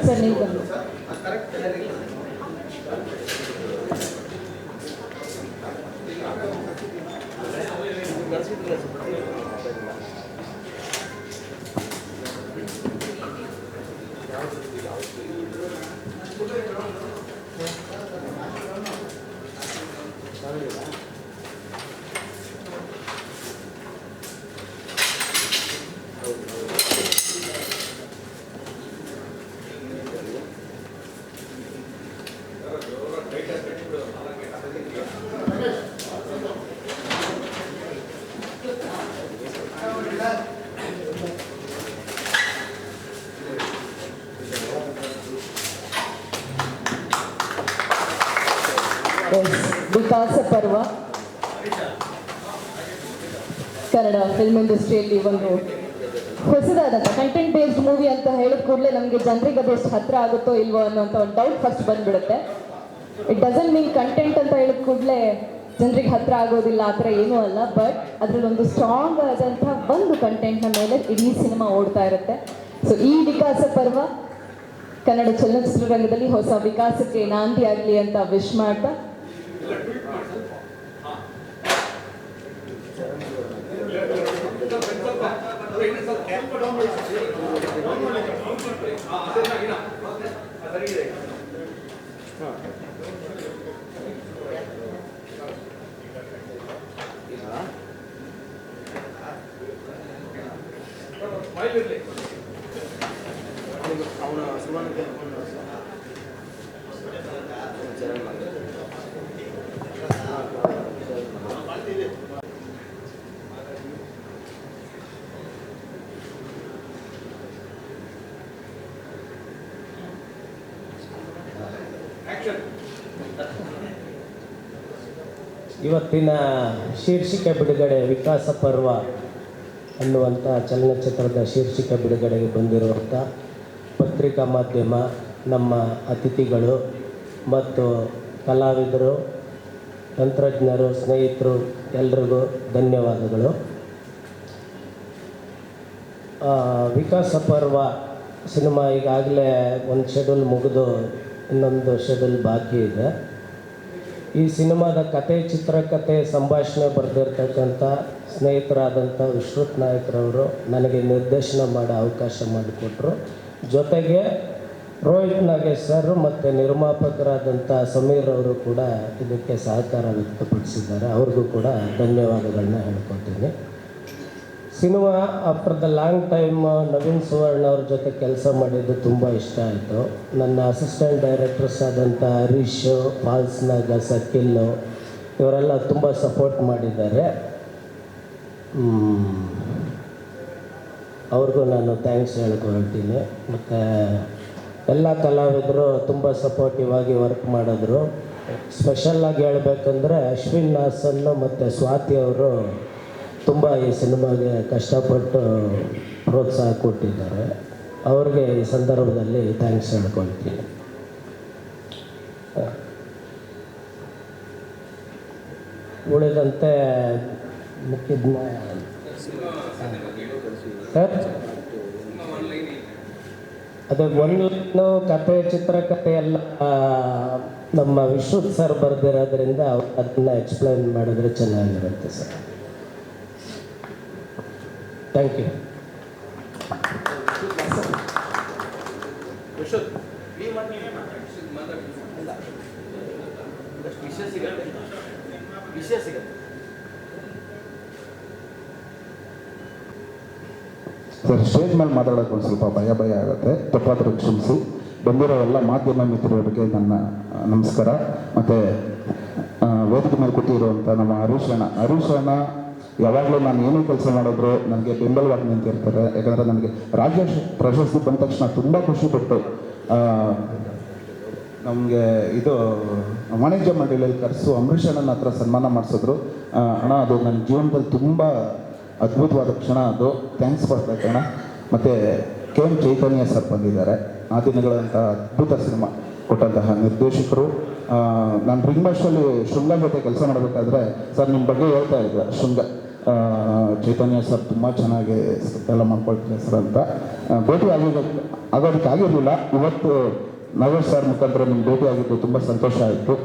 Sir ನೀವು ಬನ್ನಿ. ವಿಕಾಸ ಪರ್ವ ಕನ್ನಡ ಫಿಲ್ಮ್ ಇಂಡಸ್ಟ್ರಿಯಲ್ಲಿ ಒಂದು ಹೊಸದಾದಂಥ ಕಂಟೆಂಟ್ ಬೇಸ್ಡ್ ಮೂವಿ ಅಂತ ಹೇಳಿದ ಕೂಡಲೇ ನಮಗೆ ಜನರಿಗೆ ಅದೆಷ್ಟು ಹತ್ರ ಆಗುತ್ತೋ ಇಲ್ವೋ ಅನ್ನೋಂಥ ಒಂದು ಡೌಟ್ ಫಸ್ಟ್ ಬಂದ್ಬಿಡುತ್ತೆ. ಇಟ್ ಡಸಂಟ್ ಮೀನ್ ಕಂಟೆಂಟ್ ಅಂತ ಹೇಳಿದ ಕೂಡಲೇ ಜನರಿಗೆ ಹತ್ರ ಆಗೋದಿಲ್ಲ, ಆ ಥರ ಏನೂ ಅಲ್ಲ. ಬಟ್ ಅದರಲ್ಲಿ ಒಂದು ಸ್ಟ್ರಾಂಗ್ ಆದಂಥ ಒಂದು ಕಂಟೆಂಟ್ನ ಮೇಲೆ ಇಡೀ ಸಿನಿಮಾ ಓಡ್ತಾ ಇರುತ್ತೆ. ಸೊ ಈ ವಿಕಾಸ ಪರ್ವ ಕನ್ನಡ ಚಲನಚಿತ್ರರಂಗದಲ್ಲಿ ಹೊಸ ವಿಕಾಸಕ್ಕೆ ನಾಂದಿ ಆಗಲಿ ಅಂತ ವಿಶ್ ಮಾಡ್ತಾ ಇವತ್ತಿನ ಶೀರ್ಷಿಕೆ ಬಿಡುಗಡೆ ವಿಕಾಸ ಪರ್ವ ಅನ್ನುವಂಥ ಚಲನಚಿತ್ರದ ಶೀರ್ಷಿಕೆ ಬಿಡುಗಡೆಗೆ ಬಂದಿರುವಂಥ ಪತ್ರಿಕಾ ಮಾಧ್ಯಮ, ನಮ್ಮ ಅತಿಥಿಗಳು ಮತ್ತು ಕಲಾವಿದರು, ತಂತ್ರಜ್ಞರು, ಸ್ನೇಹಿತರು ಎಲ್ರಿಗೂ ಧನ್ಯವಾದಗಳು. ವಿಕಾಸ ಪರ್ವ ಸಿನಿಮಾ ಈಗಾಗಲೇ ಒಂದು ಶೆಡ್ಯೂಲ್ ಮುಗಿದು ಇನ್ನೊಂದು ಶೆಡ್ಯೂಲ್ ಬಾಕಿ ಇದೆ. ಈ ಸಿನಿಮಾದ ಕತೆ, ಚಿತ್ರಕಥೆ, ಸಂಭಾಷಣೆ ಬರೆದಿರ್ತಕ್ಕಂಥ ಸ್ನೇಹಿತರಾದಂಥ ವಿಶ್ರುತ್ ನಾಯಕ್ರವರು ನನಗೆ ನಿರ್ದೇಶನ ಮಾಡೋ ಅವಕಾಶ ಮಾಡಿಕೊಟ್ರು. ಜೊತೆಗೆ ರೋಹಿತ್ ನಾಗೇಶ್ ಸರ್ ಮತ್ತು ನಿರ್ಮಾಪಕರಾದಂಥ ಸಮೀರ್ ಅವರು ಕೂಡ ಇದಕ್ಕೆ ಸಹಕಾರ ವ್ಯಕ್ತಪಡಿಸಿದ್ದಾರೆ. ಅವ್ರಿಗೂ ಕೂಡ ಧನ್ಯವಾದಗಳನ್ನ ಹೇಳ್ಕೊತೀನಿ. Cinema after the long time Naveen Suvarna ಅವ್ರ ಜೊತೆ ಕೆಲಸ ಮಾಡಿದ್ದು ತುಂಬ ಇಷ್ಟ ಆಯಿತು. ನನ್ನ ಅಸಿಸ್ಟೆಂಟ್ ಡೈರೆಕ್ಟರ್ಸ್ ಆದಂಥ ಹರೀಶ್, ಫಾಲ್ಸ್ನಾಗ, ಸಕಿಲ್ಲು ಇವರೆಲ್ಲ ತುಂಬ ಸಪೋರ್ಟ್ ಮಾಡಿದ್ದಾರೆ. ಅವ್ರಿಗೂ ನಾನು ಥ್ಯಾಂಕ್ಸ್ ಹೇಳ್ಕೊಳ್ತೀನಿ. ಮತ್ತು ಎಲ್ಲ ಕಲಾವಿದರು ತುಂಬ ಸಪೋರ್ಟಿವ್ ಆಗಿ ವರ್ಕ್ ಮಾಡಿದ್ರು. ಸ್ಪೆಷಲ್ಲಾಗಿ ಹೇಳಬೇಕಂದ್ರೆ ಅಶ್ವಿನ್ ಹಾಸನ್ನು ಮತ್ತು ಸ್ವಾತಿ ಅವರು ತುಂಬ ಈ ಸಿನಿಮಾಗೆ ಕಷ್ಟಪಟ್ಟು ಪ್ರೋತ್ಸಾಹ ಕೊಟ್ಟಿದ್ದಾರೆ. ಅವ್ರಿಗೆ ಈ ಸಂದರ್ಭದಲ್ಲಿ ಥ್ಯಾಂಕ್ಸ್ ಹೇಳ್ಕೊಳ್ತೀನಿ. ಉಳಿದಂತೆ ಮುಖ್ಯಜ್ಞ ಸರ್ ಅದೇ ಒಂದು ಕತೆ, ಚಿತ್ರಕಥೆ ಎಲ್ಲ ನಮ್ಮ ವಿಶ್ರುತ್ ಸರ್ ಬರೆದಿರೋದ್ರಿಂದ ಅದನ್ನ ಎಕ್ಸ್ಪ್ಲೈನ್ ಮಾಡಿದ್ರೆ ಚೆನ್ನಾಗಿರುತ್ತೆ sir. Thank you. Sir, stage ಮೇಲೆ ಮಾತಾಡೋಕ್ಕೆ ಒಂದು ಸ್ವಲ್ಪ ಭಯ ಆಗುತ್ತೆ, ತಪ್ಪಾದರೂ ಕ್ಷಮಿಸಿ. ಬಂದಿರೋ ಎಲ್ಲ ಮಾಧ್ಯಮ ಮಿತ್ರರಿಗೆ ನನ್ನ ನಮಸ್ಕಾರ. ಮತ್ತು ವೇದಿಕೆ ಮೇಲೆ ಕೂತಿರುವಂಥ ನಮ್ಮ ಹರೀಶ್ ಅಣ್ಣ ಯಾವಾಗಲೂ ನಾನು ಏನೇ ಕೆಲಸ ಮಾಡಿದ್ರು ನನಗೆ ಬೆಂಬಲವಾಗಿ ನಿಂತಿರ್ತಾರೆ. ಯಾಕಂದರೆ ನನಗೆ ರಾಜ್ಯ ಪ್ರಶಸ್ತಿ ಬಂದ ತಕ್ಷಣ ತುಂಬ ಖುಷಿಪಟ್ಟು ನಮಗೆ ಇದು ವಾಣಿಜ್ಯ ಮಂಡಳಿಯಲ್ಲಿ ಕರೆಸು ಅಂಬರೀಷ್ ಅಣ್ಣನ ಹತ್ರ ಸನ್ಮಾನ ಮಾಡಿಸಿದ್ರು. ಅಣ್ಣ, ಅದು ನನ್ನ ಜೀವನದಲ್ಲಿ ತುಂಬ ಅದ್ಭುತವಾದ ಕ್ಷಣ. ಅದು ಥ್ಯಾಂಕ್ಸ್ ಫಾರ್ ಅಣ್ಣ. ಮತ್ತು KM ಚೈತನ್ಯ ಸರ್ ಬಂದಿದ್ದಾರೆ. ಆ ದಿನಗಳಂಥ ಅದ್ಭುತ ಸಿನಿಮಾ ಕೊಟ್ಟಂತಹ ನಿರ್ದೇಶಕರು. ನಾನು ರಿಂಗ್ ಮಾಸ್ಟರಲ್ಲಿ ಶೃಂಗ ಜೊತೆ ಕೆಲಸ ಮಾಡಬೇಕಾದ್ರೆ ಸರ್ ನಿಮ್ಮ ಬಗ್ಗೆ ಹೇಳ್ತಾ ಇದ್ದೆ. ಚೈತನ್ಯ ಸರ್ ತುಂಬ ಚೆನ್ನಾಗಿ ಎಲ್ಲ ಮಾಡ್ಕೊಳ್ತೀನಿ ಸರ್ ಅಂತ ಭೇಟಿ ಆಗೋದಕ್ಕಾಗಿರಲಿಲ್ಲ. ಇವತ್ತು ನಾಗೇಶ್ ಸರ್ ಮುಖಾಂತರ ನಿಮ್ಮ ಭೇಟಿ ಆಗಿದ್ದು ತುಂಬ ಸಂತೋಷ ಆಯಿತು.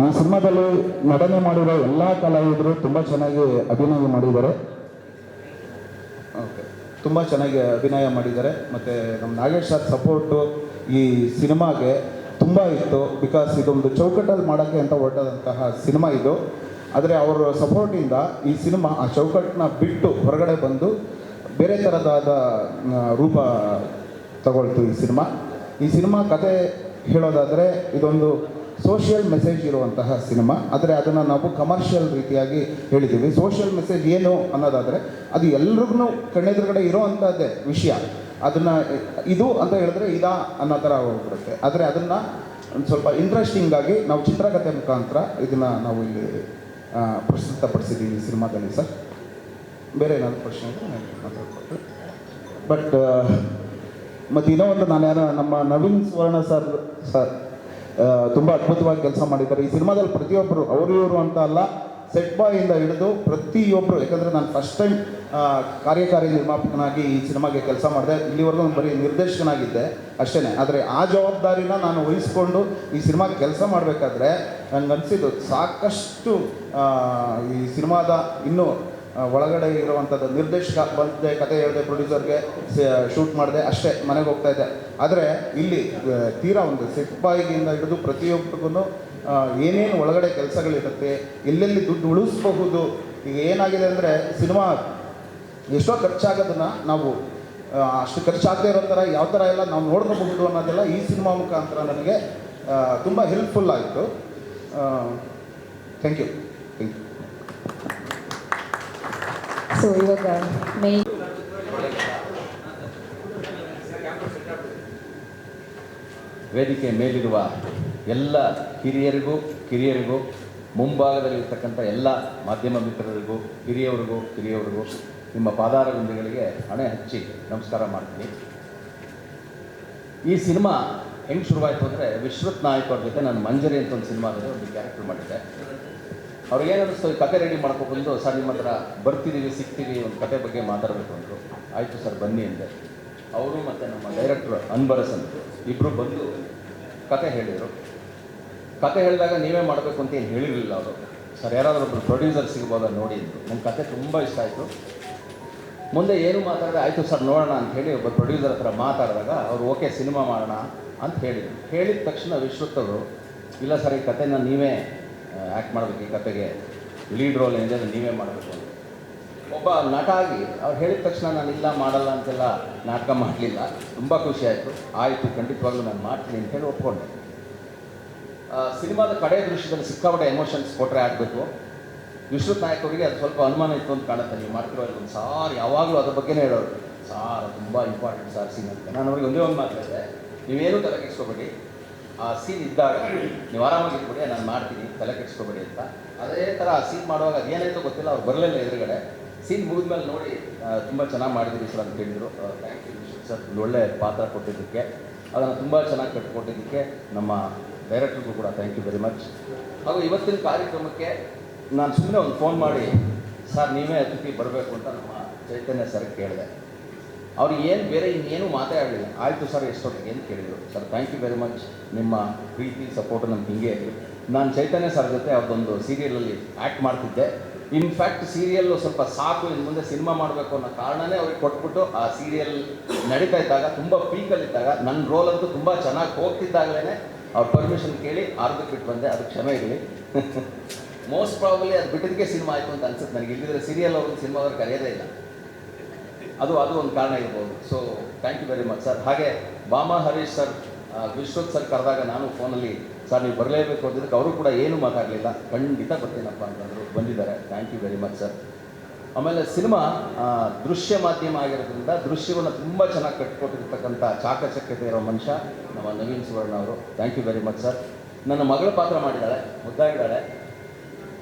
ಈ ಸಿನಿಮಾದಲ್ಲಿ ನಟನೆ ಮಾಡಿರೋ ಎಲ್ಲ ಕಲಾವಿದರು ತುಂಬ ಚೆನ್ನಾಗಿ ಅಭಿನಯ ಮಾಡಿದ್ದಾರೆ. ಓಕೆ, ತುಂಬ ಚೆನ್ನಾಗಿ ಅಭಿನಯ ಮಾಡಿದ್ದಾರೆ. ಮತ್ತು ನಮ್ಮ ನಾಗೇಶ್ ಸರ್ ಸಪೋರ್ಟು ಈ ಸಿನಿಮಾಗೆ ತುಂಬ ಇತ್ತು. ಬಿಕಾಸ್ ಇದೊಂದು ಚೌಕಟ್ಟಲ್ಲಿ ಮಾಡೋಕ್ಕೆ ಅಂತ ಹೊರಟಂತಹ ಸಿನಿಮಾ ಇದು. ಆದರೆ ಅವರ ಸಪೋರ್ಟಿಂದ ಈ ಸಿನಿಮಾ ಆ ಚೌಕಟ್ಟನ್ನ ಬಿಟ್ಟು ಹೊರಗಡೆ ಬಂದು ಬೇರೆ ಥರದಾದ ರೂಪ ತಗೊಳ್ತು ಈ ಸಿನಿಮಾ ಕತೆ ಹೇಳೋದಾದರೆ ಇದೊಂದು ಸೋಷಿಯಲ್ ಮೆಸೇಜ್ ಇರುವಂತಹ ಸಿನಿಮಾ. ಆದರೆ ಅದನ್ನು ನಾವು ಕಮರ್ಷಿಯಲ್ ರೀತಿಯಾಗಿ ಹೇಳಿದ್ದೀವಿ. ಸೋಷಿಯಲ್ ಮೆಸೇಜ್ ಏನು ಅನ್ನೋದಾದರೆ ಅದು ಎಲ್ರಿಗೂ ಕಣ್ಣೆದುರುಗಡೆ ಇರೋವಂಥದ್ದೇ ವಿಷಯ. ಅದನ್ನು ಇದು ಅಂತ ಹೇಳಿದ್ರೆ ಇದಾ ಅನ್ನೋ ಥರ ಹೋಗ್ಬಿಡುತ್ತೆ. ಆದರೆ ಅದನ್ನು ಒಂದು ಸ್ವಲ್ಪ ಇಂಟ್ರೆಸ್ಟಿಂಗಾಗಿ ನಾವು ಚಿತ್ರಕಥೆ ಮುಖಾಂತರ ಇದನ್ನು ನಾವು ಇಲ್ಲಿ ಪ್ರಸ್ತುತಪಡಿಸಿದ್ದೀವಿ ಈ ಸಿನಿಮಾದಲ್ಲಿ. ಸರ್, ಬೇರೆ ಏನಾದರೂ ಪ್ರಶ್ನೆ ಇದ್ದರೆ ಮಾತಾಡ್ಬೋದು. ಬಟ್ ಮತ್ತು ಇನ್ನೂ ಒಂದು ನಮ್ಮ ನವೀನ್ ಸುವರ್ಣ ಸರ್ ತುಂಬ ಅದ್ಭುತವಾಗಿ ಕೆಲಸ ಮಾಡಿದ್ದಾರೆ ಈ ಸಿನಿಮಾದಲ್ಲಿ. ಪ್ರತಿಯೊಬ್ಬರು ಅವರು ಇವರು ಅಂತ ಅಲ್ಲ, ಸೆಟ್ ಬಾಯಿಂದ ಹಿಡಿದು ಪ್ರತಿಯೊಬ್ಬರು, ಯಾಕಂದರೆ ನಾನು ಫಸ್ಟ್ ಟೈಮ್ ಕಾರ್ಯಕಾರಿ ನಿರ್ಮಾಪಕನಾಗಿ ಈ ಸಿನಿಮಾಗೆ ಕೆಲಸ ಮಾಡಿದೆ. ಇಲ್ಲಿವರೆಗೂ ಬರೀ ನಿರ್ದೇಶಕನಾಗಿದ್ದೆ ಅಷ್ಟೇ. ಆದರೆ ಆ ಜವಾಬ್ದಾರಿನ ನಾನು ವಹಿಸ್ಕೊಂಡು ಈ ಸಿನಿಮಾಗೆ ಕೆಲಸ ಮಾಡಬೇಕಾದ್ರೆ ನನಗನ್ಸಿದ್ದು ಸಾಕಷ್ಟು ಈ ಸಿನಿಮಾದ ಇನ್ನೂ ಒಳಗಡೆ ಇರುವಂಥದ್ದು ನಿರ್ದೇಶಕ ಬಂದೆ, ಕತೆ ಹೇಳಿದೆ, ಪ್ರೊಡ್ಯೂಸರ್ಗೆ ಶೂಟ್ ಮಾಡಿದೆ, ಅಷ್ಟೇ ಮನೆಗೆ ಹೋಗ್ತಾಯಿದ್ದೆ. ಆದರೆ ಇಲ್ಲಿ ತೀರಾ ಒಂದು ಸೆಟ್ ಬಾಯಿಗಿಂದ ಹಿಡಿದು ಪ್ರತಿಯೊಬ್ಬರಿಗೂ ಏನೇನು ಒಳಗಡೆ ಕೆಲಸಗಳಿರುತ್ತೆ, ಎಲ್ಲೆಲ್ಲಿ ದುಡ್ಡು ಉಳಿಸ್ಬಹುದು. ಈಗ ಏನಾಗಿದೆ ಅಂದರೆ ಸಿನಿಮಾ ಎಷ್ಟೋ ಖರ್ಚಾಗೋದನ್ನು ನಾವು ಅಷ್ಟು ಖರ್ಚಾಗದೇ ಇರೋ ಥರ ಯಾವ ಥರ ಎಲ್ಲ ನಾವು ನೋಡ್ಕೋಬಹುದು ಅನ್ನೋದೆಲ್ಲ ಈ ಸಿನಿಮಾ ಮುಖಾಂತರ ನನಗೆ ತುಂಬ ಹೆಲ್ಪ್ಫುಲ್ ಆಯಿತು. Thank you. ಸೊ ಇವಾಗ ಮೇನ್ ವೇದಿಕೆ ಮೇಲಿರುವ ಎಲ್ಲ ಕಿರಿಯರಿಗೂ ಕಿರಿಯರಿಗೂ ಮುಂಭಾಗದಲ್ಲಿರ್ತಕ್ಕಂಥ ಎಲ್ಲ ಮಾಧ್ಯಮ ಮಿತ್ರರಿಗೂ ಕಿರಿಯವರಿಗೂ ನಿಮ್ಮ ಪಾದಾರವಿಂದಗಳಿಗೆ ಹಣೆ ಹಚ್ಚಿ ನಮಸ್ಕಾರ ಮಾಡ್ತೀನಿ. ಈ ಸಿನಿಮಾ ಹೆಂಗೆ ಶುರುವಾಯಿತು ಅಂದರೆ ವಿಶ್ವತ್ ನಾಯಕ್ ಅವ್ರ ಜೊತೆ ನಾನು ಮಂಜರಿ ಅಂತ ಒಂದು ಸಿನಿಮಾದಲ್ಲಿ ಒಂದು ಕ್ಯಾರೆಕ್ಟರ್ ಮಾಡಿದ್ದೆ. ಅವ್ರಿಗೇನು ಅನ್ನಿಸ್ತು, ಈ ಕತೆ ರೆಡಿ ಮಾಡ್ಕೊಂಡು ಸರ್ ನಿಮ್ಮ ಹತ್ರ ಬರ್ತಿದ್ದೀವಿ, ಸಿಗ್ತೀವಿ, ಒಂದು ಕತೆ ಬಗ್ಗೆ ಮಾತಾಡಬೇಕು ಅಂದರು. ಆಯಿತು ಸರ್ ಬನ್ನಿ ಅಂದೆ. ಅವರು ಮತ್ತು ನಮ್ಮ ಡೈರೆಕ್ಟ್ರು ಅನ್ಬರಸ್ ಅಂತ ಇಬ್ಬರು ಬಂದು ಕತೆ ಹೇಳಿದರು. ಕತೆ ಹೇಳಿದಾಗ ನೀವೇ ಮಾಡಬೇಕು ಅಂತ ಏನು ಹೇಳಿರಲಿಲ್ಲ ಅವರು. ಸರ್ ಯಾರಾದರೂ ಒಬ್ಬರು ಪ್ರೊಡ್ಯೂಸರ್ ಸಿಗ್ಬೋದಾ ನೋಡಿ ಅಂದರು. ನನ್ನ ಕತೆ ತುಂಬ ಇಷ್ಟ ಆಯಿತು. ಮುಂದೆ ಏನು ಮಾತಾಡಿದ್ರೆ ಆಯಿತು ಸರ್ ನೋಡೋಣ ಅಂತ ಹೇಳಿ ಒಬ್ಬ ಪ್ರೊಡ್ಯೂಸರ್ ಹತ್ರ ಮಾತಾಡಿದಾಗ ಅವರು ಓಕೆ ಸಿನಿಮಾ ಮಾಡೋಣ ಅಂತ ಹೇಳಿದರು. ಹೇಳಿದ ತಕ್ಷಣ ವಿಶ್ವತ್ತವರು ಇಲ್ಲ ಸರ್ ಈ ಕತೆನ ನೀವೇ ಆ್ಯಕ್ಟ್ ಮಾಡಬೇಕು, ಈ ಕತೆಗೆ ಲೀಡ್ ರೋಲ್ ಏನಿದೆ ಅದನ್ನು ನೀವೇ ಮಾಡಬೇಕು ಅಂತ. ಒಬ್ಬ ನಟ ಆಗಿ ಅವ್ರು ಹೇಳಿದ ತಕ್ಷಣ ನಾನು ಇಲ್ಲ ಮಾಡಲ್ಲ ಅಂತೆಲ್ಲ ನಾಟಕ ಮಾಡಲಿಲ್ಲ. ತುಂಬ ಖುಷಿ ಆಯಿತು. ಆಯಿತು ಖಂಡಿತವಾಗ್ಲೂ ನಾನು ಮಾಡ್ತೀನಿ ಅಂತ ಹೇಳಿ ಒಪ್ಕೊಂಡೆ. ಸಿನಿಮಾದ ಕಡೆ ದೃಶ್ಯದಲ್ಲಿ ಸಿಕ್ಕಾಪಟ್ಟೆ ಎಮೋಷನ್ಸ್ ಕೊಟ್ಟರೆ ಆಗಬೇಕು. ವಿಶ್ವತ್ ನಾಯಕ್ ಅವರಿಗೆ ಅದು ಸ್ವಲ್ಪ ಅನುಮಾನ ಇತ್ತು ಅಂತ ಕಾಣುತ್ತೆ. ನೀವು ಮಾಡ್ತಿರೋ ಒಂದು ಸಾರ್ ಯಾವಾಗಲೂ ಅದ್ರ ಬಗ್ಗೆನೇ ಹೇಳೋರು, ಸಾರ್ ತುಂಬ ಇಂಪಾರ್ಟೆಂಟ್ ಸಾರ್ ಸೀನ್ ಅಂತ. ನಾನು ಅವ್ರಿಗೆ ಒಂದೇ ಒಂದು ಮಾತಾಡಿದೆ, ನೀವೇನು ತಲೆ ಕೆಡಿಸ್ಕೋಬೇಡಿ, ಆ ಸೀನ್ ಇದ್ದಾಗ ನೀವು ಆರಾಮಾಗಿರ್ಬೇಡಿ, ನಾನು ಮಾಡ್ತೀನಿ, ತಲೆ ಕೆಡಿಸ್ಕೋಬೇಡಿ ಅಂತ. ಅದೇ ಥರ ಆ ಸೀನ್ ಮಾಡುವಾಗ ಅದು ಏನಾಯಿತು ಗೊತ್ತಿಲ್ಲ, ಅವ್ರು ಬರಲಿಲ್ಲ ಎದುರುಗಡೆ. ಸೀನ್ ಮುಗಿದ್ಮೇಲೆ ನೋಡಿ ತುಂಬ ಚೆನ್ನಾಗಿ ಮಾಡಿದ್ದೀರಿ ಸರ್ ಅಂತ ಹೇಳಿದರು. ಥ್ಯಾಂಕ್ ಯು ವಿಶ್ವತ್ ಸರ್, ಒಂದು ಒಳ್ಳೆ ಪಾತ್ರ ಕೊಟ್ಟಿದ್ದಕ್ಕೆ, ಅದನ್ನು ತುಂಬ ಚೆನ್ನಾಗಿ ಕಟ್ಟಿಕೊಟ್ಟಿದ್ದಕ್ಕೆ ನಮ್ಮ ಡೈರೆಕ್ಟ್ರಿಗೂ ಕೂಡ ಥ್ಯಾಂಕ್ ಯು ವೆರಿ ಮಚ್. ಹಾಗೂ ಇವತ್ತಿನ ಕಾರ್ಯಕ್ರಮಕ್ಕೆ ನಾನು ಸುಮ್ಮನೆ ಒಂದು ಫೋನ್ ಮಾಡಿ ಸರ್ ನೀವೇ ಅತಿಥಿ ಬರಬೇಕು ಅಂತ ನಮ್ಮ ಚೈತನ್ಯ ಸರ್ ಕೇಳಿದೆ. ಅವ್ರಿಗೆ ಏನು ಬೇರೆ ಇನ್ನೇನು ಮಾತಾಡಲಿಲ್ಲ. ಆಯಿತು ಸರ್ ಎಷ್ಟೊತ್ತಿಗೆ ಅಂತ ಕೇಳಿದರು. Sir thank you very much, ನಿಮ್ಮ ಪ್ರೀತಿ ಸಪೋರ್ಟು ನಮ್ಗೆ ಹಿಂಗೆ ಇರಲಿ. ನಾನು ಚೈತನ್ಯ ಸರ್ ಜೊತೆ ಅವ್ರದ್ದೊಂದು ಸೀರಿಯಲಲ್ಲಿ ಆ್ಯಕ್ಟ್ ಮಾಡ್ತಿದ್ದೆ. ಇನ್ಫ್ಯಾಕ್ಟ್ ಸೀರಿಯಲ್ಲು ಸ್ವಲ್ಪ ಸಾಕು, ಇನ್ನು ಮುಂದೆ ಸಿನಿಮಾ ಮಾಡಬೇಕು ಅನ್ನೋ ಕಾರಣನೇ ಅವ್ರಿಗೆ ಕೊಟ್ಬಿಟ್ಟು ಆ ಸೀರಿಯಲ್ ನಡೀತಾ ಇದ್ದಾಗ ತುಂಬ ಪೀಕಲ್ಲಿದ್ದಾಗ ನನ್ನ ರೋಲ್ ಅಂತೂ ತುಂಬ ಚೆನ್ನಾಗಿ ಹೋಗ್ತಿದ್ದಾಗಲೇ ಅವ್ರ ಪರ್ಮಿಷನ್ ಕೇಳಿ ಅರ್ಧಕ್ಕೆ ಬಿಟ್ಟು ಬಂದೆ. ಅದು ಕ್ಷಮೆ ಇರಲಿ. ಮೋಸ್ಟ್ ಪ್ರಾಬಲಿ ಅದು ಬಿಟ್ಟಿದ್ದಕ್ಕೆ ಸಿನಿಮಾ ಆಯಿತು ಅಂತ ಅನ್ಸುತ್ತೆ ನನಗೆ. ಇಲ್ಲಿದ್ರೆ ಸೀರಿಯಲ್ ಅವ್ರಿಗೆ ಸಿನಿಮಾದವ್ರು ಕರೆಯೋದೇ ಇಲ್ಲ. ಅದು ಒಂದು ಕಾರಣ ಇರ್ಬೋದು. So thank you very much sir. ಹಾಗೆ ಬಾಮಾ ಹರೀಶ್ ಸರ್, ವಿಶ್ವತ್ ಸರ್ ಕರೆದಾಗ ನಾನು ಫೋನಲ್ಲಿ ಸರ್ ನೀವು ಬರಲೇಬೇಕು ಅಂದಿದ್ದಕ್ಕೆ ಅವರು ಕೂಡ ಏನೂ ಮಾತಾಡಲಿಲ್ಲ. ಖಂಡಿತ ಬರ್ತೀನಪ್ಪ ಅಂತಂದರು, ಬಂದಿದ್ದಾರೆ. Thank you very much sir. ಆಮೇಲೆ ಸಿನಿಮಾ ದೃಶ್ಯ ಮಾಧ್ಯಮ ಆಗಿರೋದ್ರಿಂದ ದೃಶ್ಯವನ್ನು ತುಂಬ ಚೆನ್ನಾಗಿ ಕಟ್ಟಿಕೊಟ್ಟಿರ್ತಕ್ಕಂಥ ಚಾಕಚಕ್ಯತೆ ಇರೋ ಮನುಷ್ಯ ನಮ್ಮ ನವೀನ್ ಸುವರ್ಣ ಅವರು. Thank you very much sir. ನನ್ನ ಮಗಳ ಪಾತ್ರ ಮಾಡಿದ್ದಾಳೆ, ಮುದ್ದಾಗಿದ್ದಾಳೆ,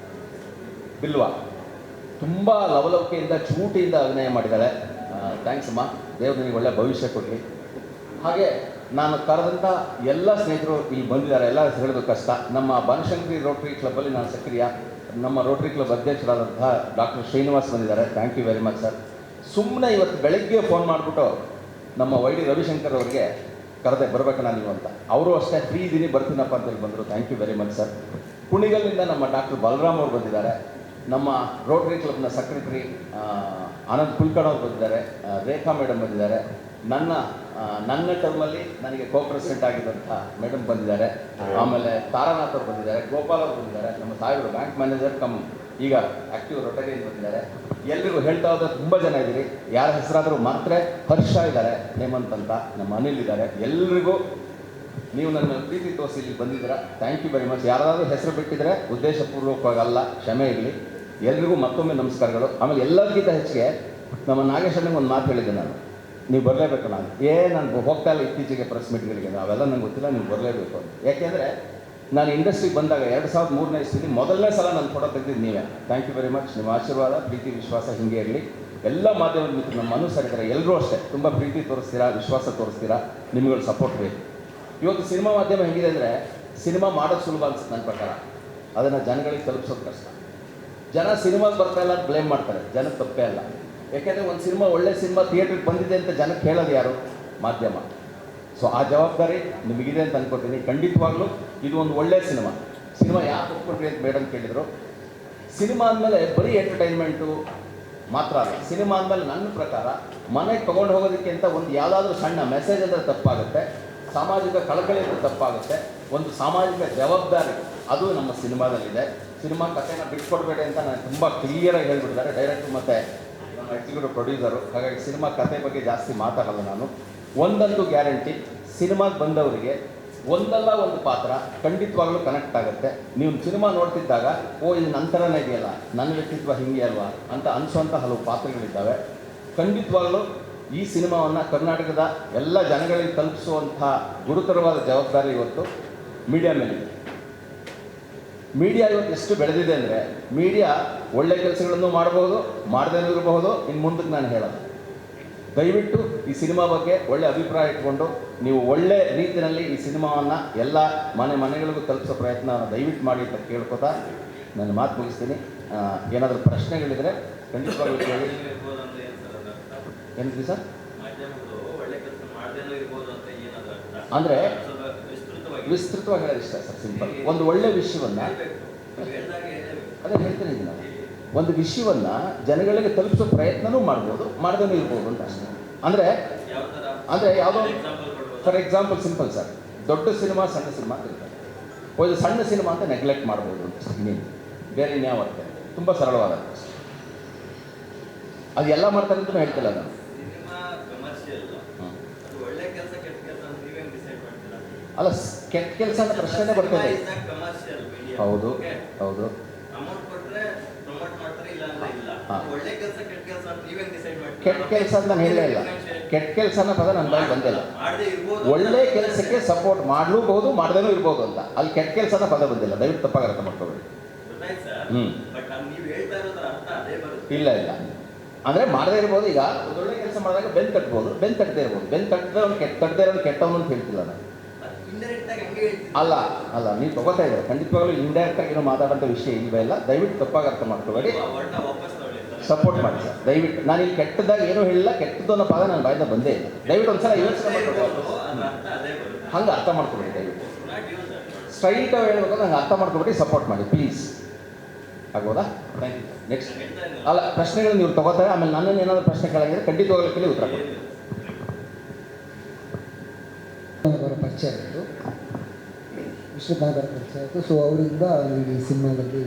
ಬಿಲ್ವಾ. ತುಂಬ ಲವಲವಿಕೆಯಿಂದ ಚೂಟಿಯಿಂದ ಅಭಿನಯ ಮಾಡಿದ್ದಾಳೆ. ಥ್ಯಾಂಕ್ಸ್ ಅಮ್ಮ, ದೇವ್ರು ನನಗೆ ಒಳ್ಳೆಯ ಭವಿಷ್ಯ ಕೊಡಲಿ. ಹಾಗೆ ನಾನು ಕರೆದಂಥ ಎಲ್ಲ ಸ್ನೇಹಿತರು ಇಲ್ಲಿ ಬಂದಿದ್ದಾರೆ. ಎಲ್ಲ ಹೇಳೋದು ಕಷ್ಟ. ನಮ್ಮ ಬನಶಂಕರಿ ರೋಟರಿ ಕ್ಲಬ್ಬಲ್ಲಿ ನಾನು ಸಕ್ರಿಯ. ನಮ್ಮ ರೋಟರಿ ಕ್ಲಬ್ ಅಧ್ಯಕ್ಷರಾದಂತಹ ಡಾಕ್ಟರ್ ಶ್ರೀನಿವಾಸ್ ಬಂದಿದ್ದಾರೆ. Thank you very much sir. ಸುಮ್ಮನೆ ಇವತ್ತು ಬೆಳಗ್ಗೆ ಫೋನ್ ಮಾಡಿಬಿಟ್ಟು ನಮ್ಮ ವೈ ಡಿ ರವಿಶಂಕರ್ ಅವರಿಗೆ ಕರೆದೆ ಬರಬೇಕಣ್ಣ ನೀವು ಅಂತ. ಅವರು ಅಷ್ಟೇ ಫ್ರೀ ಇದ್ದೀನಿ ಬರ್ತೀನಪ್ಪ ಅಂತೇಳಿ ಬಂದರು. Thank you very much sir. ಕುಣಿಗಲ್ನಿಂದ ನಮ್ಮ ಡಾಕ್ಟರ್ ಬಲರಾಮ್ ಅವರು ಬಂದಿದ್ದಾರೆ. ನಮ್ಮ ರೋಟರಿ ಕ್ಲಬ್ನ ಸೆಕ್ರೆಟರಿ ಆನಂದ್ ಕುಲ್ಕರ್ಣ್ ಅವರು ಬಂದಿದ್ದಾರೆ. ರೇಖಾ ಮೇಡಮ್ ಬಂದಿದ್ದಾರೆ. ನನ್ನ ಟರ್ಮಲ್ಲಿ ನನಗೆ ಕೋ ಪ್ರೆಸಿಡೆಂಟ್ ಆಗಿದ್ದಂಥ ಮೇಡಮ್ ಬಂದಿದ್ದಾರೆ. ಆಮೇಲೆ ತಾರಾನಾಥ್ ಅವರು ಬಂದಿದ್ದಾರೆ. ಗೋಪಾಲ್ ಅವರು ಬಂದಿದ್ದಾರೆ. ನಮ್ಮ ಸಾಹೇಬರು ಬ್ಯಾಂಕ್ ಮ್ಯಾನೇಜರ್ ಈಗ ಆ್ಯಕ್ಟಿವ್ ರೊಟರಿಯನ್ ಬಂದಿದ್ದಾರೆ. ಎಲ್ರಿಗೂ ಹೇಳ್ತಾ ಹೋದ್ರೆ ತುಂಬ ಜನ ಇದ್ದೀರಿ. ಯಾರ ಹೆಸರಾದರೂ ಮಾತ್ರ ಹರ್ಷ ಇದ್ದಾರೆ, ಹೇಮಂತ್ ಅಂತ, ನಮ್ಮ ಅನಿಲ್ ಇದ್ದಾರೆ. ಎಲ್ರಿಗೂ ನೀವು ನನ್ನ ಪ್ರೀತಿ ತೋರಿಸಿ ಇಲ್ಲಿ ಬಂದಿದ್ದೀರಾ. Thank you very much. ಯಾರಾದರೂ ಹೆಸರು ಬಿಟ್ಟಿದ್ರೆ ಉದ್ದೇಶಪೂರ್ವಕವಾಗಲ್ಲ, ಕ್ಷಮೆ ಇರಲಿ. ಎಲ್ರಿಗೂ ಮತ್ತೊಮ್ಮೆ ನಮಸ್ಕಾರಗಳು. ಆಮೇಲೆ ಎಲ್ಲರಿಗಿಂತ ಹೆಚ್ಚಿಗೆ ನಮ್ಮ ನಾಗೇಶನಿಗೆ ಒಂದು ಮಾತು ಹೇಳಿದ್ದೆ ನಾನು, ನೀವು ಬರಲೇಬೇಕು. ನಾನು ಹೋಗ್ತಾ ಇಲ್ಲ ಇತ್ತೀಚೆಗೆ ಪ್ರೆಸ್ ಮೀಟ್ಗಳಿಗೆ, ಅವೆಲ್ಲ ನಂಗೆ ಗೊತ್ತಿಲ್ಲ, ನೀವು ಬರಲೇಬೇಕು ಅಂತ. ಯಾಕೆಂದರೆ ನಾನು ಇಂಡಸ್ಟ್ರಿಗೆ ಬಂದಾಗ 2003ನೇ ಇಸ್ವಿಲಿ ಮೊದಲನೇ ಸಲ ನಾನು ಫೋಟೋ ತೆಗೆದಿದ್ದು ನೀವೇ. Thank you very much. ನಿಮ್ಮ ಆಶೀರ್ವಾದ, ಪ್ರೀತಿ, ವಿಶ್ವಾಸ ಹೀಗೆ ಇರಲಿ. ಎಲ್ಲ ಮಾಧ್ಯಮದ ಮಿತ್ರರು ನಮ್ಮ ಅನುಸರಿತಾರೆ, ಎಲ್ಲರೂ ಅಷ್ಟೇ ತುಂಬ ಪ್ರೀತಿ ತೋರಿಸ್ತೀರಾ, ವಿಶ್ವಾಸ ತೋರಿಸ್ತೀರಾ. ನಿಮ್ಗಳ ಸಪೋರ್ಟ್ ಬೇಕು. ಇವತ್ತು ಸಿನಿಮಾ ಮಾಧ್ಯಮ ಹೇಗಿದೆ ಅಂದರೆ, ಸಿನಿಮಾ ಮಾಡೋದು ಸುಲಭ ಅನ್ಸುತ್ತೆ ನನ್ನ ಪ್ರಕಾರ, ಅದನ್ನು ಜನಗಳಿಗೆ ತಲುಪಿಸೋದು ಕಷ್ಟ. ಜನ ಸಿನಿಮಾಗೆ ಬರ್ತಾ ಇಲ್ಲ ಅಂತ ಬ್ಲೇಮ್ ಮಾಡ್ತಾರೆ. ಜನಕ್ಕೆ ತಪ್ಪೇ ಅಲ್ಲ. ಯಾಕೆಂದರೆ ಒಂದು ಸಿನಿಮಾ, ಒಳ್ಳೆ ಸಿನಿಮಾ ಥಿಯೇಟ್ರಿಗೆ ಬಂದಿದೆ ಅಂತ ಜನಕ್ಕೆ ಹೇಳೋದು ಯಾರು? ಮಾಧ್ಯಮ. ಸೊ ಆ ಜವಾಬ್ದಾರಿ ನಿಮಗಿದೆ ಅಂತ ಅನ್ಕೋತೀನಿ. ಖಂಡಿತವಾಗ್ಲೂ ಇದು ಒಂದು ಒಳ್ಳೆಯ ಸಿನಿಮಾ ಯಾಕೆ ಒಪ್ಕೊಂಡ್ರಿ ಅಂತ ಮೇಡಮ್ ಕೇಳಿದರು. ಸಿನಿಮಾ ಅಂದಮೇಲೆ ಬರೀ ಎಂಟರ್ಟೈನ್ಮೆಂಟು ಮಾತ್ರ ಅಲ್ಲ. ಸಿನಿಮಾ ಅಂದಮೇಲೆ ನನ್ನ ಪ್ರಕಾರ ಮನೆಗೆ ತೊಗೊಂಡು ಹೋಗೋದಕ್ಕೆ ಅಂತ ಒಂದು ಯಾವುದಾದ್ರೂ ಸಣ್ಣ ಮೆಸೇಜ್ ಅಂದರೆ ತಪ್ಪಾಗುತ್ತೆ, ಸಾಮಾಜಿಕ ಕಳಕಳಿ ಅಂದರೆ ತಪ್ಪಾಗುತ್ತೆ, ಒಂದು ಸಾಮಾಜಿಕ ಜವಾಬ್ದಾರಿ ಅದು ನಮ್ಮ ಸಿನಿಮಾದಲ್ಲಿದೆ. ಸಿನಿಮಾ ಕಥೆನ ಬಿಟ್ಕೊಡ್ಬೇಡಿ ಅಂತ ನಾನು ತುಂಬ ಕ್ಲಿಯರಾಗಿ ಹೇಳ್ಬಿಟ್ಟಿದ್ದಾರೆ ಡೈರೆಕ್ಟ್ರು ಮತ್ತು ನಮ್ಮ ಎಕ್ಸಿಕ್ಯೂಟಿವ್ ಪ್ರೊಡ್ಯೂಸರು. ಹಾಗಾಗಿ ಸಿನಿಮಾ ಕಥೆ ಬಗ್ಗೆ ಜಾಸ್ತಿ ಮಾತಾಡಲ್ಲ ನಾನು. ಒಂದಂತೂ ಗ್ಯಾರಂಟಿ, ಸಿನಿಮಾಗೆ ಬಂದವರಿಗೆ ಒಂದಲ್ಲ ಒಂದು ಪಾತ್ರ ಖಂಡಿತವಾಗ್ಲೂ ಕನೆಕ್ಟ್ ಆಗುತ್ತೆ. ನೀವು ಸಿನಿಮಾ ನೋಡ್ತಿದ್ದಾಗ ಇದು ನನ್ನ ಥರನೇ ಇದೆಯಲ್ಲ, ನನ್ನ ವ್ಯಕ್ತಿತ್ವ ಹಿಂಗೆ ಅಲ್ವಾ ಅಂತ ಅನಿಸೋಂಥ ಹಲವು ಪಾತ್ರಗಳಿದ್ದಾವೆ. ಖಂಡಿತವಾಗ್ಲೂ ಈ ಸಿನಿಮಾವನ್ನು ಕರ್ನಾಟಕದ ಎಲ್ಲ ಜನಗಳಿಗೆ ತಲುಪಿಸುವಂಥ ಗುರುತರವಾದ ಜವಾಬ್ದಾರಿ ಇವತ್ತು ಮೀಡಿಯಾ ಮೇಲಿದೆ. ಮೀಡಿಯಾ ಇವತ್ತು ಎಷ್ಟು ಬೆಳೆದಿದೆ ಅಂದರೆ, ಮೀಡಿಯಾ ಒಳ್ಳೆ ಕೆಲಸಗಳನ್ನು ಮಾಡ್ಬೋದು, ಮಾಡದೇನೂ ಇರಬಹುದು. ಇನ್ನು ಮುಂದಕ್ಕೆ ನಾನು ಹೇಳೋದು, ದಯವಿಟ್ಟು ಈ ಸಿನಿಮಾ ಬಗ್ಗೆ ಒಳ್ಳೆ ಅಭಿಪ್ರಾಯ ಇಟ್ಕೊಂಡು ನೀವು ಒಳ್ಳೆ ರೀತಿಯಲ್ಲಿ ಈ ಸಿನಿಮಾವನ್ನು ಎಲ್ಲ ಮನೆಗಳಿಗೂ ತಲುಪಿಸೋ ಪ್ರಯತ್ನವನ್ನು ದಯವಿಟ್ಟು ಮಾಡಿ ಅಂತ ಕೇಳ್ಕೊತಾ ನಾನು ಮಾತು ಮುಗಿಸ್ತೀನಿ. ಏನಾದರೂ ಪ್ರಶ್ನೆಗಳಿದ್ರೆ ಖಂಡಿತವಾಗ್ಲೂ ಕೇಳಿ. ಏನಿದ್ರಿ ಸರ್? ಅಂದರೆ ವಿಸ್ತೃತವಾಗಿ ಹೇಳೋದು ಇಷ್ಟ ಸರ್. ಸಿಂಪಲ್. ಒಂದು ಒಳ್ಳೆ ವಿಷಯವನ್ನು ಅದೇ ಹೇಳ್ತೀನಿ ನಾನು, ಒಂದು ವಿಷಯವನ್ನು ಜನಗಳಿಗೆ ತಲುಪಿಸೋ ಪ್ರಯತ್ನವೂ ಮಾಡ್ಬೋದು, ಮಾಡದೇನೂ ಇರ್ಬೋದು ಅಂತ ಅಷ್ಟೇ. ಅಂದರೆ ಯಾವುದೋ ಫಾರ್ ಎಕ್ಸಾಂಪಲ್ ಸಿಂಪಲ್ ಸರ್, ದೊಡ್ಡ ಸಿನಿಮಾ ಸಣ್ಣ ಸಿನಿಮಾ ಅಂತ ಇರ್ತಾರೆ. ಒಂದು ಸಣ್ಣ ಸಿನಿಮಾ ಅಂತ ನೆಗ್ಲೆಕ್ಟ್ ಮಾಡ್ಬೋದು ಅಂತ ಇನ್ನೇನು, ಬೇರೆ ಇನ್ಯಾವ ಅರ್ಥ. ತುಂಬ ಸರಳವಾದ ಅದು ಎಲ್ಲ ಮಾಡ್ತಾರೆ ಅಂತ ಹೇಳ್ತಿಲ್ಲ ನಾನು. ಅಲ್ಲ, ಕೆಟ್ಟ ಕೆಲಸ ಅಂತ ಪ್ರಶ್ನೆ ಬರ್ತದೆ. ಹೌದು ಹೌದು. ಕೆಟ್ಟ ಕೆಲಸ ಅಂತ ನಾನು ಹೇಳಲೇ ಇಲ್ಲ. ಕೆಟ್ಟ ಕೆಲಸ ಅನ್ನೋ ಪದ ನನ್ನ ಬಾಯಿ ಬಂದಿಲ್ಲ. ಒಳ್ಳೆ ಕೆಲಸಕ್ಕೆ ಸಪೋರ್ಟ್ ಮಾಡಲೂಬಹುದು, ಮಾಡದೇನೂ ಇರ್ಬೋದು ಅಂತ. ಅಲ್ಲಿ ಕೆಟ್ಟ ಕೆಲಸ ಅನ್ನೋ ಪದ ಬಂದಿಲ್ಲ. ದಯವಿಟ್ಟು ತಪ್ಪಾಗಿ ಅರ್ಥ ಮಾಡ್ಕೋಬೇಡಿ. ಇಲ್ಲ ಇಲ್ಲ, ಅಂದರೆ ಮಾಡದೇ ಇರ್ಬೋದು. ಈಗ ಒಂದು ಒಳ್ಳೆ ಕೆಲಸ ಮಾಡಿದಾಗ ಬೆನ್ ತಟ್ಬೋದು, ಬೆನ್ ತಟ್ಟದೇ ಇರ್ಬೋದು. ಬೆನ್ ತಟ್ಟದೆ ಅವ್ನು ತಟ್ಟದೇ ಇರೋದು ಕೆಟ್ಟವನು ಅಂತ ಹೇಳ್ತಿಲ್ಲ ನಾನು. ಅಲ್ಲ ಅಲ್ಲ, ನೀವು ತಗೋತಾ ಇದ್ದಾರೆ. ಖಂಡಿತವಾಗ್ಲೂ ಇಂಡೈರೆಕ್ಟಾಗಿ ಏನೋ ಮಾತಾಡೋಂಥ ವಿಷಯ ಇಲ್ವೇ ಇಲ್ಲ. ದಯವಿಟ್ಟು ತಪ್ಪಾಗಿ ಅರ್ಥ ಮಾಡ್ಕೋಬೇಡಿ, ಸಪೋರ್ಟ್ ಮಾಡಿ ಸರ್. ದಯವಿಟ್ಟು ನಾನು ಇಲ್ಲಿ ಕೆಟ್ಟದಾಗ ಏನೂ ಹೇಳಿಲ್ಲ. ಕೆಟ್ಟದ್ದು ಅನ್ನೋ ಪದ ನನ್ನ ಬಾಯಿಂದ ಬಂದೇ ಇಲ್ಲ. ದಯವಿಟ್ಟು ಒಂದ್ಸಲ ಯೋಚನೆ ಮಾಡ್ಕೊಬೇಕು. ಹಂಗೆ ಅರ್ಥ ಮಾಡ್ಕೊಬೇಡಿ. ದಯವಿಟ್ಟು ಸ್ಟ್ರೈಟಾಗಿ ಹೇಳ್ಬೇಕು, ನಂಗೆ ಅರ್ಥ ಮಾಡ್ಕೊಬೇಡಿ. ಸಪೋರ್ಟ್ ಮಾಡಿ ಪ್ಲೀಸ್. ಆಗ್ಬೋದಾ? Thank you. ನೆಕ್ಸ್ಟ್ ಅಲ್ಲ, ಪ್ರಶ್ನೆಗಳು ನೀವು ತಗೋತಾರೆ. ಆಮೇಲೆ ನನ್ನನ್ನು ಏನಾದರೂ ಪ್ರಶ್ನೆ ಕೇಳಿದ್ರೆ ಖಂಡಿತವಾಗಲಿಕ್ಕೆ ಉತ್ತರ ಕೊಡಿ. ಅವರ ಪರಿಚಯ ಆಯಿತು, ವಿಶ್ವನಾಥರ ಪರಿಚಯ ಆಯಿತು. ಸೊ ಅವರಿಂದ ನನಗೆ ಈ ಸಿನಿಮಾದಲ್ಲಿ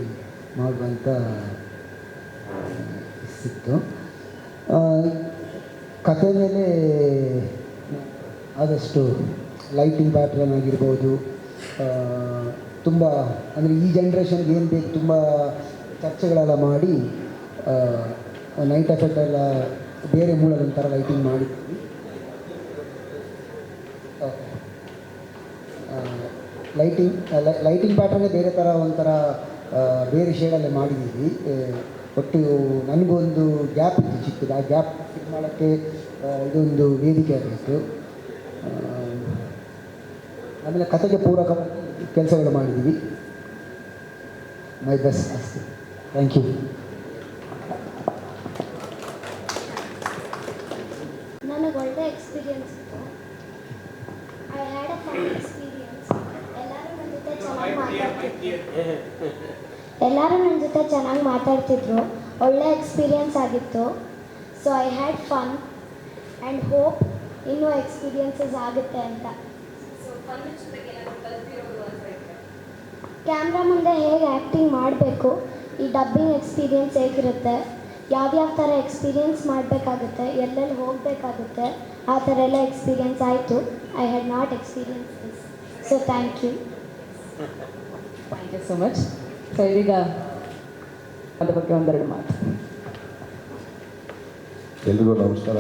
ಮಾಡುವಂಥ ಸಿಕ್ತು. ಕಥೆ ಮೇಲೆ ಆದಷ್ಟು ಲೈಟಿಂಗ್ ಪ್ಯಾಟ್ರನ್ ಆಗಿರ್ಬೋದು, ತುಂಬ ಅಂದರೆ ಈ ಜನ್ರೇಷನ್ಗೆ ಏನು ಬೇಕು ತುಂಬ ಚರ್ಚೆಗಳೆಲ್ಲ ಮಾಡಿ ನೈಟ್ ಎಫೆಕ್ಟ್ ಎಲ್ಲ ಬೇರೆ ಮೂಲದೊಂಥರ ಲೈಟಿಂಗ್ ಮಾಡಿದ್ವಿ. ಲೈಟಿಂಗ್ ಪ್ಯಾಟ್ರನ್ನೇ ಬೇರೆ ಥರ ಒಂಥರ ಬೇರೆ ಶೇಡಲ್ಲೇ ಮಾಡಿದ್ದೀವಿ. ಒಟ್ಟು ನನಗೊಂದು ಗ್ಯಾಪ್ ಇತ್ತು ಚಿಕ್ಕದು. ಆ ಗ್ಯಾಪ್ ಫಿಟ್ ಮಾಡೋಕ್ಕೆ ಇದೊಂದು ವೇದಿಕೆ ಆಗಿತ್ತು. ಆಮೇಲೆ ಕಥೆಗೆ ಪೂರಕವಾಗಿ ಕೆಲಸಗಳು ಮಾಡಿದ್ದೀವಿ. ಮೈ ಬೆಸ್ಟ್ ಅಷ್ಟೇ. Thank you. ಎಕ್ಸ್ಪೀರಿಯನ್ಸ್ ಇತ್ತು. I had a fun experience. ಎಲ್ಲರೂ ನನ್ನ ಜೊತೆ ಚೆನ್ನಾಗಿ ಮಾತಾಡ್ತಿದ್ರು. ಒಳ್ಳೆ ಎಕ್ಸ್ಪೀರಿಯನ್ಸ್ ಆಗಿತ್ತು. So I had fun and hope ಇನ್ನೂ ಎಕ್ಸ್ಪೀರಿಯನ್ಸಸ್ ಆಗುತ್ತೆ ಅಂತ. ಕ್ಯಾಮ್ರಾ ಮುಂದೆ ಹೇಗೆ ಆ್ಯಕ್ಟಿಂಗ್ ಮಾಡಬೇಕು, ಈ ಡಬ್ಬಿಂಗ್ ಎಕ್ಸ್ಪೀರಿಯನ್ಸ್ ಹೇಗಿರುತ್ತೆ, ಯಾವ್ಯಾವ ಥರ ಎಕ್ಸ್ಪೀರಿಯನ್ಸ್ ಮಾಡಬೇಕಾಗುತ್ತೆ, ಎಲ್ಲೆಲ್ಲಿ ಹೋಗಬೇಕಾಗುತ್ತೆ, ಆ ಥರ ಎಲ್ಲ ಎಕ್ಸ್ಪೀರಿಯನ್ಸ್ ಆಯಿತು. I had not experience this. So thank you. Thank you so much. So ಇದೀಗ ಅದ್ರ ಬಗ್ಗೆ ಒಂದೆರಡು ಮಾತು. ಎಲ್ರಿಗೂ ನಮಸ್ಕಾರ.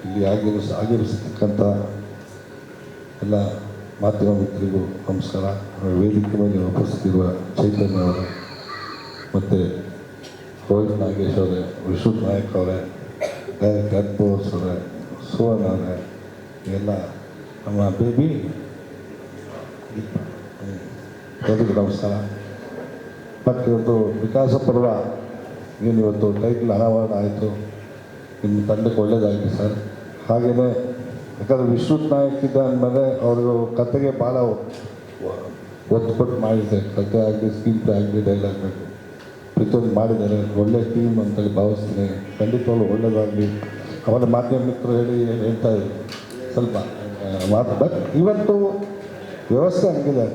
ಇಲ್ಲಿ ಆಗಿರಿಸತಕ್ಕಂಥ ಎಲ್ಲ ಮಾಧ್ಯಮ ಮಿತ್ರರಿಗೂ ನಮಸ್ಕಾರ. ವೇದಿಕೆ ಮೇಲೆ ಉಪಸ್ಥಿತಿರುವ ಚೈತನ್ಯ ಅವರೇ, ಮತ್ತು ರೋಹಿತ್ ನಾಗೇಶ್ ಅವರೇ, ವಿಶ್ವತ್ ನಾಯಕ್ ಅವರೇ, ಡೈರೆಕ್ಟರ್ ಅದ್ಭುತ್ ಅವರೇ, ಸುವರ್ಣ ಅವರೇ, ಎಲ್ಲ ನಮ್ಮ ಬೇಬಿ ಎಲ್ರಿಗೂ ನಮಸ್ಕಾರ. ಮತ್ತು ಇವತ್ತು ವಿಕಾಸ ಪರ್ವ ಏನು ಇವತ್ತು ಟೈಟಲ್ ಅನಾವರಣ ಆಯಿತು. ನಿಮ್ಮ ತಂಡಕ್ಕೆ ಒಳ್ಳೆಯದಾಗಲಿ ಸರ್. ಹಾಗೆಯೇ ಯಾಕಂದರೆ ವಿಶ್ವತ್ ನಾಯಕ್ ಇದ್ದ ಅಂದಮೇಲೆ ಅವರು ಕತೆಗೆ ಭಾಳ ಒತ್ತು ಕೊಟ್ಟು ಮಾಡಿದ್ದಾರೆ. ಕತೆ ಆಗಲಿ, ಸ್ಕ್ರೀನ್ ಪ್ಲೇ ಆಗಲಿ, ಡೈಲಾಗ್ ಆಗಲಿ ಪ್ರತಿಯೊಂದು ಮಾಡಿದ್ದಾರೆ. ಒಳ್ಳೆ ಟೀಮ್ ಅಂತೇಳಿ ಭಾವಿಸ್ತೀನಿ. ಖಂಡಿತವಾಗ್ಲೂ ಒಳ್ಳೆಯದಾಗಲಿ. ಅವರ ಮಾಧ್ಯಮ ಮಿತ್ರರು ಹೇಳ್ತಾ ಇದ್ರು ಸ್ವಲ್ಪ ಮಾತು. ಬಟ್ ಇವತ್ತು ವ್ಯವಸ್ಥೆ ಹಂಗಿದೆ.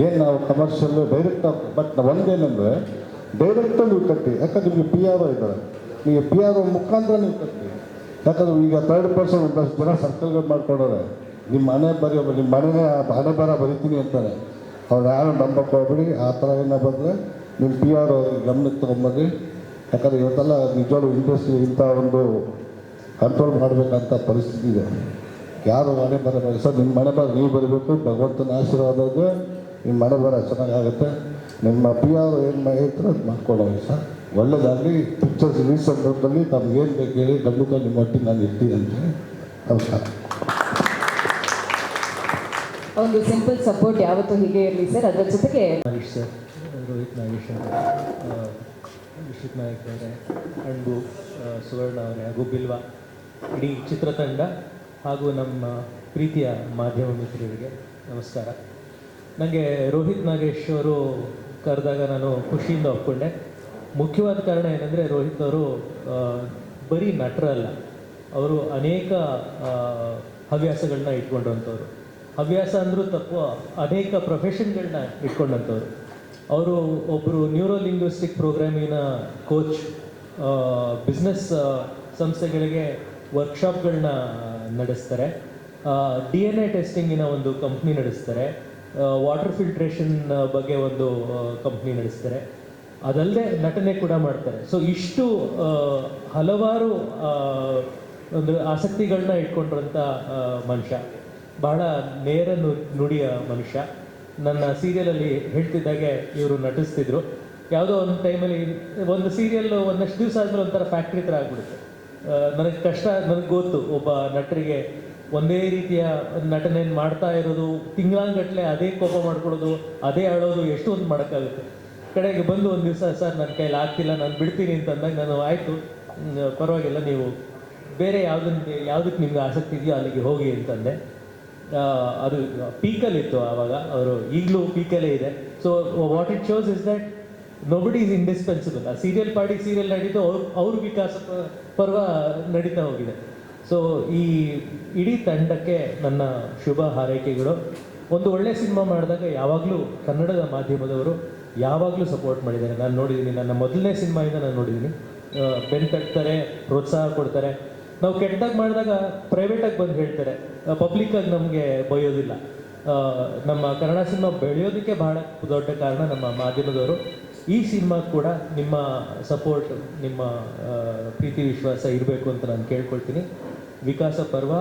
ಏನು ನಾವು ಕಮರ್ಷಿಯಲ್ಲು ಡೈರೆಕ್ಟ್, ಬಟ್ ಒಂದೇನೆಂದರೆ ಡೈರೆಕ್ಟರ್ ನೀವು ಕಟ್ಟಿ. ಯಾಕಂದ್ರೆ ನಿಮಗೆ ಪಿ ಆರ್ ಒ ಇದ್ದಾರೆ, ನೀವು ಪಿ ಆರ್ ಒ ಮುಖಾಂತರ ನೀವು ಕಟ್ಟಿ. ಯಾಕಂದ್ರೆ ಈಗ 3rd ಒಂದಷ್ಟು ಜನ ಸರ್ಕಲ್ಗಳು ಮಾಡ್ಕೊಂಡವ್ರೆ. ನಿಮ್ಮ ಮನೆ ಬರ ಬರಿತೀನಿ ಅಂತಾರೆ. ಅವ್ರು ಯಾರು ನಂಬಕ್ಕೆ ಹೋಗ್ಬಿಡಿ. ಆ ಥರ ಏನೋ ಬಂದರೆ ನಿಮ್ಮ ಪಿ ಆರ್ ಒ ಗಮನಕ್ಕೆ ತೊಗೊಂಬರ್ರಿ. ಯಾಕಂದರೆ ಇವತ್ತೆಲ್ಲ ನಿಜವಾಗ್ಲೂ ಇಂಡಸ್ಟ್ರಿ ಇಂಥ ಒಂದು ಕಂಟ್ರೋಲ್ ಮಾಡಬೇಕಂತ ಪರಿಸ್ಥಿತಿ ಇದೆ. ಯಾರು ಮನೆ ಬರ ಸರ್, ನಿಮ್ಮ ಮನೆ ಬರ ನೀವು ಬರಬೇಕು. ಭಗವಂತನ ಆಶೀರ್ವಾದಕ್ಕೆ ನಿಮ್ಮ ಮನೆ ಬರ ಚೆನ್ನಾಗಾಗುತ್ತೆ. ನಿಮ್ಮ ಪಿ ಆರ್ ಏನು ಹೇಳ್ತಾರೆ ಅದು ಮಾಡ್ಕೊಳ್ಳೋದು ಸರ್. ಒಳ್ಳೆಯದಾಗಲಿ. ಪಿಕ್ಚರ್ಸ್ ರಿಲೀಸ್ ಸಂದರ್ಭದಲ್ಲಿ ನಮ್ಗೇನು ಬೇಕು ಹೇಳಿ, ಖಂಡಿತ ನಿಮ್ಮ ಒಟ್ಟಿಗೆ ನಾನು ಇರ್ತೀನಿ ಅಂತ. ನಮಸ್ಕಾರ. ಒಂದು ಸಿಂಪಲ್ ಸಪೋರ್ಟ್ ಯಾವತ್ತೂ ಹೀಗೆ ಇರಲಿ ಸರ್. ಅದರ ಜೊತೆಗೆ ನಾಗೇಶ್ ಸರ್, ರೋಹಿತ್ ನಾಗೇಶ್ ಅವರು, ವಿಶ್ವತ್ ನಾಯಕ್ ಅವರೇ, ಅಣ್ಬು, ಸುವರ್ಣ ಅವರೇ ಹಾಗೂ ಬಿಲ್ವಾ, ಇಡೀ ಚಿತ್ರತಂಡ ಹಾಗೂ ನಮ್ಮ ಪ್ರೀತಿಯ ಮಾಧ್ಯಮ ಮಿತ್ರರಿಗೆ ನಮಸ್ಕಾರ. ನನಗೆ ರೋಹಿತ್ ನಾಗೇಶ್ ಅವರು ಕರೆದಾಗ ನಾನು ಖುಷಿಯಿಂದ ಒಪ್ಕೊಂಡೆ. ಮುಖ್ಯವಾದ ಕಾರಣ ಏನಂದರೆ, ರೋಹಿತ್ ಅವರು ಬರೀ ನಟರಲ್ಲ, ಅವರು ಅನೇಕ ಹವ್ಯಾಸಗಳನ್ನ ಇಟ್ಕೊಂಡಂಥವ್ರು. ಹವ್ಯಾಸ ಅಂದರೂ ತಪ್ಪು, ಅನೇಕ ಪ್ರೊಫೆಷನ್ಗಳನ್ನ ಇಟ್ಕೊಂಡಂಥವ್ರು. ಅವರು ಒಬ್ಬರು ನ್ಯೂರೋ ಲಿಂಗ್ವಿಸ್ಟಿಕ್ ಪ್ರೋಗ್ರಾಮಿನ ಕೋಚ್, ಬಿಸ್ನೆಸ್ ಸಂಸ್ಥೆಗಳಿಗೆ ವರ್ಕ್ಶಾಪ್ಗಳನ್ನ ನಡೆಸ್ತಾರೆ, DNA ಟೆಸ್ಟಿಂಗಿನ ಒಂದು ಕಂಪ್ನಿ ನಡೆಸ್ತಾರೆ, ವಾಟರ್ ಫಿಲ್ಟ್ರೇಷನ್ ಬಗ್ಗೆ ಒಂದು ಕಂಪ್ನಿ ನಡೆಸ್ತಾರೆ, ಅದಲ್ಲದೆ ನಟನೆ ಕೂಡ ಮಾಡ್ತಾರೆ. ಸೊ ಇಷ್ಟು ಹಲವಾರು ಒಂದು ಆಸಕ್ತಿಗಳನ್ನ ಇಟ್ಕೊಂಡಿರೋಂಥ ಮನುಷ್ಯ, ಬಹಳ ನೇರ ನುಡಿಯ ಮನುಷ್ಯ. ನನ್ನ ಸೀರಿಯಲಲ್ಲಿ ಹೇಳ್ತಿದ್ದಾಗೆ ಇವರು ನಟಿಸ್ತಿದ್ರು. ಯಾವುದೋ ಒಂದು ಟೈಮಲ್ಲಿ ಒಂದು ಸೀರಿಯಲ್ ಒಂದಷ್ಟು ದಿವಸ ಆದಮೇಲೆ ಒಂಥರ ಫ್ಯಾಕ್ಟ್ರಿ ಥರ ಆಗಿಬಿಡುತ್ತೆ. ನನಗೆ ಕಷ್ಟ, ನನಗೆ ಗೊತ್ತು. ಒಬ್ಬ ನಟರಿಗೆ ಒಂದೇ ರೀತಿಯ ನಟನೆಯನ್ನು ಮಾಡ್ತಾ ಇರೋದು, ತಿಂಗಳಾಂಗಟ್ಟಲೆ ಅದೇ ಕೋಪ ಮಾಡ್ಕೊಳ್ಳೋದು, ಅದೇ ಅಳೋದು, ಎಷ್ಟೊಂದು ಮಾಡೋಕ್ಕಾಗುತ್ತೆ. ಕಡೆಗೆ ಬಂದು ಒಂದು ದಿವಸ, ಸರ್ ನನ್ನ ಕೈಲಿ ಆಗ್ತಿಲ್ಲ, ನಾನು ಬಿಡ್ತೀನಿ ಅಂತಂದಾಗ ನಾನು ಆಯಿತು, ಪರವಾಗಿಲ್ಲ, ನೀವು ಬೇರೆ ಯಾವುದಕ್ಕೆ ನಿಮ್ಗೆ ಆಸಕ್ತಿ ಇದೆಯೋ ಅಲ್ಲಿಗೆ ಹೋಗಿ ಅಂತಂದೆ. ಅದು ಪೀಕಲ್ಲಿತ್ತು ಆವಾಗ, ಅವರು ಈಗಲೂ ಪೀಕಲ್ಲೇ ಇದೆ. So what it shows is that nobody is indispensable. ಆ ಸೀರಿಯಲ್ ನಡೀತು, ಅವ್ರ ವಿಕಾಸ ಪರ್ವ ನಡೀತಾ ಹೋಗಿದೆ. ಸೊ ಈ ಇಡೀ ತಂಡಕ್ಕೆ ನನ್ನ ಶುಭ ಹಾರೈಕೆಗಳು. ಒಂದು ಒಳ್ಳೆ ಸಿನಿಮಾ ಮಾಡಿದಾಗ ಯಾವಾಗಲೂ ಕನ್ನಡದ ಮಾಧ್ಯಮದವರು ಯಾವಾಗಲೂ ಸಪೋರ್ಟ್ ಮಾಡಿದ್ದಾರೆ. ನಾನು ನೋಡಿದ್ದೀನಿ, ನನ್ನ ಮೊದಲನೇ ಸಿನಿಮಾಯಿಂದ ನಾನು ನೋಡಿದ್ದೀನಿ. ಬೆನ್ ತಟ್ತಾರೆ, ಪ್ರೋತ್ಸಾಹ ಕೊಡ್ತಾರೆ. ನಾವು ಕೆಟ್ಟದಾಗಿ ಮಾಡಿದಾಗ ಪ್ರೈವೇಟಾಗಿ ಬಂದು ಹೇಳ್ತಾರೆ, ಪಬ್ಲಿಕ್ಕಾಗಿ ನಮಗೆ ಬೈಯೋದಿಲ್ಲ. ನಮ್ಮ ಕನ್ನಡ ಸಿನಿಮಾ ಬೆಳೆಯೋದಕ್ಕೆ ಬಹಳ ದೊಡ್ಡ ಕಾರಣ ನಮ್ಮ ಮಾಧ್ಯಮದವರು. ಈ ಸಿನಿಮಾ ಕೂಡ ನಿಮ್ಮ ಸಪೋರ್ಟ್, ನಿಮ್ಮ ಪ್ರೀತಿ ವಿಶ್ವಾಸ ಇರಬೇಕು ಅಂತ ನಾನು ಕೇಳ್ಕೊಳ್ತೀನಿ. ವಿಕಾಸ ಪರ್ವ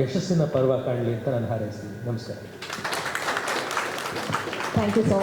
ಯಶಸ್ಸಿನ ಪರ್ವ ಕಾಣಲಿ ಅಂತ ನಾನು ಹಾರೈಸ್ತೀನಿ. ನಮಸ್ಕಾರ. Thank you so much.